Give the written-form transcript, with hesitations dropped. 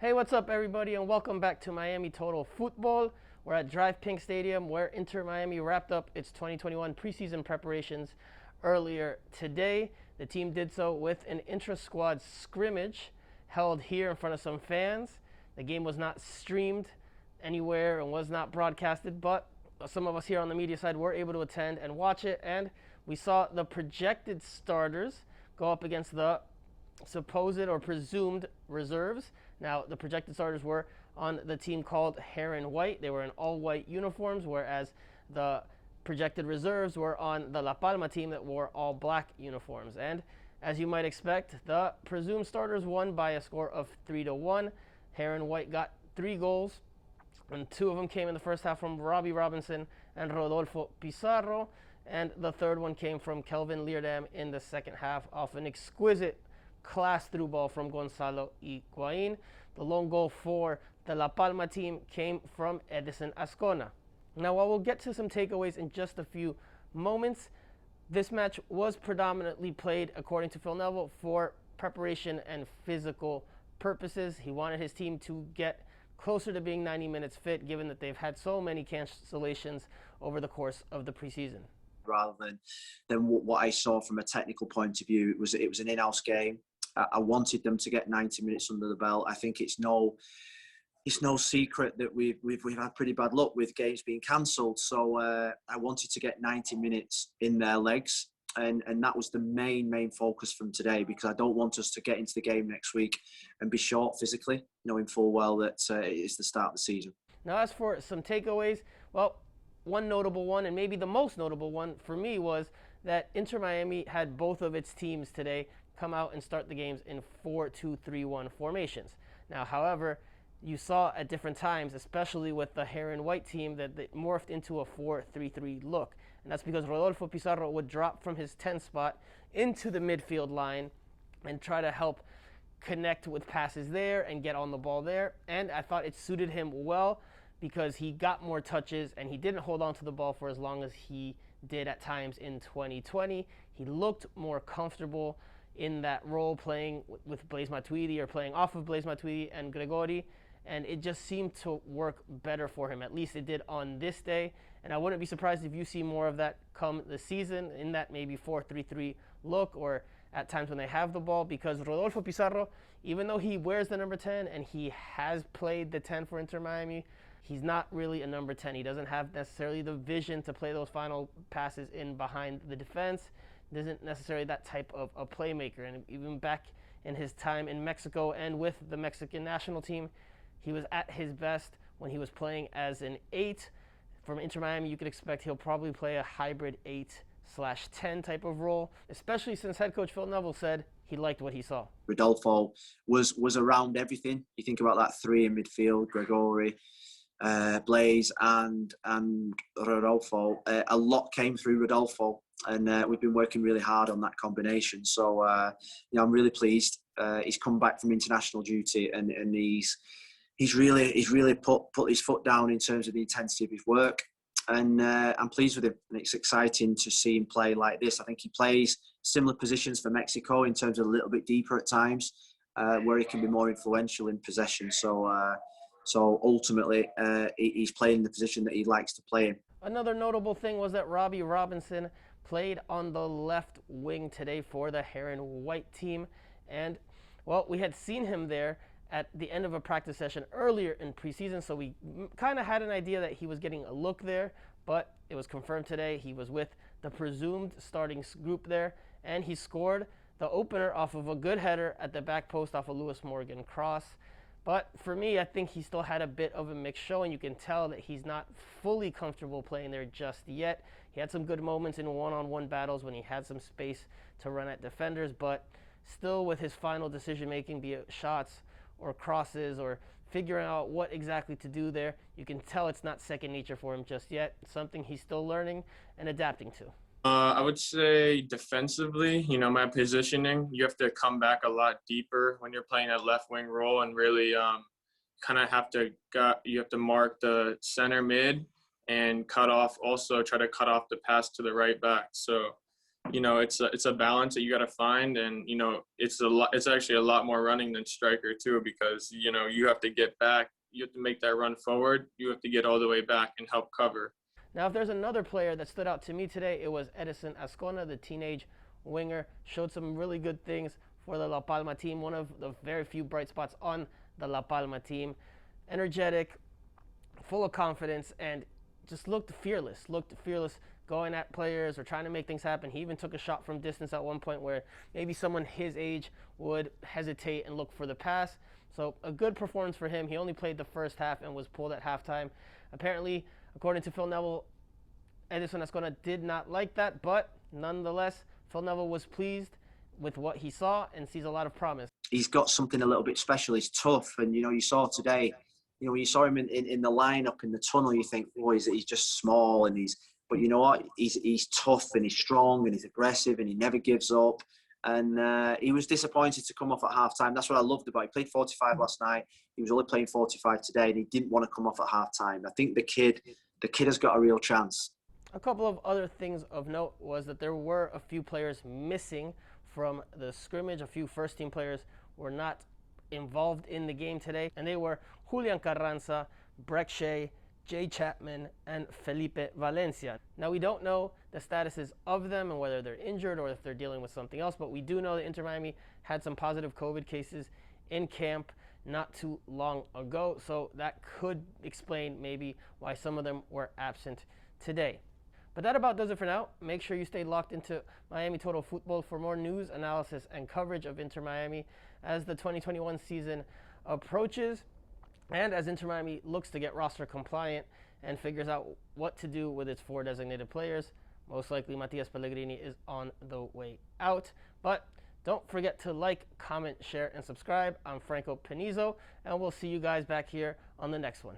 Hey, what's up, everybody, and welcome back to Miami Total Football. We're at Drive Pink Stadium, where Inter Miami wrapped up its 2021 preseason preparations earlier today. The team did so with an intra-squad scrimmage held here in front of some fans. The game was not streamed anywhere and was not broadcasted, but some of us here on the media side were able to attend and watch it, and we saw the projected starters go up against the supposed or presumed reserves. Now, the projected starters were on the team called Heron White. They were in all white uniforms, whereas the projected reserves were on the La Palma team that wore all black uniforms. And as you might expect, the presumed starters won by a score of 3-1. Heron White got 3 goals, and 2 of them came in the first half from Robbie Robinson and Rodolfo Pizarro, and the third one came from Kelvin Leardam in the second half off an exquisite class through ball from Gonzalo Higuain. The lone goal for the La Palma team came from Edison Ascona. Now, while we'll get to some takeaways in just a few moments, this match was predominantly played, according to Phil Neville, for preparation and physical purposes. He wanted his team to get closer to being 90 minutes fit, given that they've had so many cancellations over the course of the preseason. Rather than what I saw from a technical point of view, it was an in-house game. I wanted them to get 90 minutes under the belt. I think it's no secret that we've had pretty bad luck with games being cancelled. So I wanted to get 90 minutes in their legs, and that was the main focus from today, because I don't want us to get into the game next week and be short physically, knowing full well that it is the start of the season. Now, as for some takeaways, well, one notable one, and maybe the most notable one for me, was that Inter Miami had both of its teams today come out and start the games in 4-2-3-1 formations. Now, however, you saw at different times, especially with the Heron White team, that it morphed into a 4-3-3 look. And that's because Rodolfo Pizarro would drop from his 10 spot into the midfield line and try to help connect with passes there and get on the ball there. And I thought it suited him well, because he got more touches and he didn't hold on to the ball for as long as he did at times in 2020. He looked more comfortable in that role, playing with Blaise Matuidi or playing off of Blaise Matuidi and Gregori, and it just seemed to work better for him. At least it did on this day, and I wouldn't be surprised if you see more of that come the season, in that maybe 4-3-3 look, or at times when they have the ball, because Rodolfo Pizarro, even though he wears the number 10 and he has played the 10 for Inter Miami, he's not really a number 10. He doesn't have necessarily the vision to play those final passes in behind the defense. Isn't necessarily that type of a playmaker. And even back in his time in Mexico and with the Mexican national team, he was at his best when he was playing as an 8. From Inter Miami, you could expect he'll probably play a hybrid 8/10 type of role, especially since head coach Phil Neville said he liked what he saw. Rodolfo was around everything. You think about that 3 in midfield: Gregori, Blaise and Rodolfo. A lot came through Rodolfo, and we've been working really hard on that combination. So I'm really pleased. He's come back from international duty, and he's really put his foot down in terms of the intensity of his work, and I'm pleased with him. And it's exciting to see him play like this. I think he plays similar positions for Mexico in terms of a little bit deeper at times, where he can be more influential in possession. So ultimately, he's playing the position that he likes to play in. Another notable thing was that Robbie Robinson played on the left wing today for the Heron White team. And, well, we had seen him there at the end of a practice session earlier in preseason, so we kind of had an idea that he was getting a look there, but it was confirmed today. He was with the presumed starting group there, and he scored the opener off of a good header at the back post off a Lewis Morgan cross. But for me, I think he still had a bit of a mixed showing. You can tell that he's not fully comfortable playing there just yet. He had some good moments in one-on-one battles when he had some space to run at defenders, but still with his final decision-making, be it shots or crosses or figuring out what exactly to do there, you can tell it's not second nature for him just yet. It's something he's still learning and adapting to. I would say defensively, my positioning, you have to come back a lot deeper when you're playing a left wing role, and really kind of you have to mark the center mid and try to cut off the pass to the right back. So it's a balance that you got to find, and it's actually a lot more running than striker too, because you have to get back, you have to make that run forward, you have to get all the way back and help cover. Now, if there's another player that stood out to me today, it was Edison Ascona, the teenage winger. Showed some really good things for the La Palma team, one of the very few bright spots on the La Palma team. Energetic, full of confidence, and just looked fearless going at players or trying to make things happen. He even took a shot from distance at one point where maybe someone his age would hesitate and look for the pass. So a good performance for him. He only played the first half and was pulled at halftime. Apparently, according to Phil Neville, Edison Ascona did not like that, but nonetheless, Phil Neville was pleased with what he saw and sees a lot of promise. He's got something a little bit special. He's tough, and you saw today, when you saw him in the lineup in the tunnel, you think, oh, he's just small, but you know what? He's tough and he's strong and he's aggressive and he never gives up. And he was disappointed to come off at halftime. That's what I loved about it. He played 45 last night. He was only playing 45 today, and he didn't want to come off at halftime. I think the kid has got a real chance. A couple of other things of note was that there were a few players missing from the scrimmage. A few first-team players were not involved in the game today, and they were Julian Carranza, Breck Shea, Jay Chapman, and Felipe Valencia. Now, we don't know the statuses of them and whether they're injured or if they're dealing with something else, but we do know that Inter Miami had some positive COVID cases in camp not too long ago, so that could explain maybe why some of them were absent today. But that about does it for now. Make sure you stay locked into Miami Total Football for more news, analysis, and coverage of Inter Miami as the 2021 season approaches, and as Inter Miami looks to get roster compliant and figures out what to do with its 4 designated players. Most likely Matias Pellegrini is on the way out. But don't forget to like, comment, share, and subscribe. I'm Franco Penizo, and we'll see you guys back here on the next one.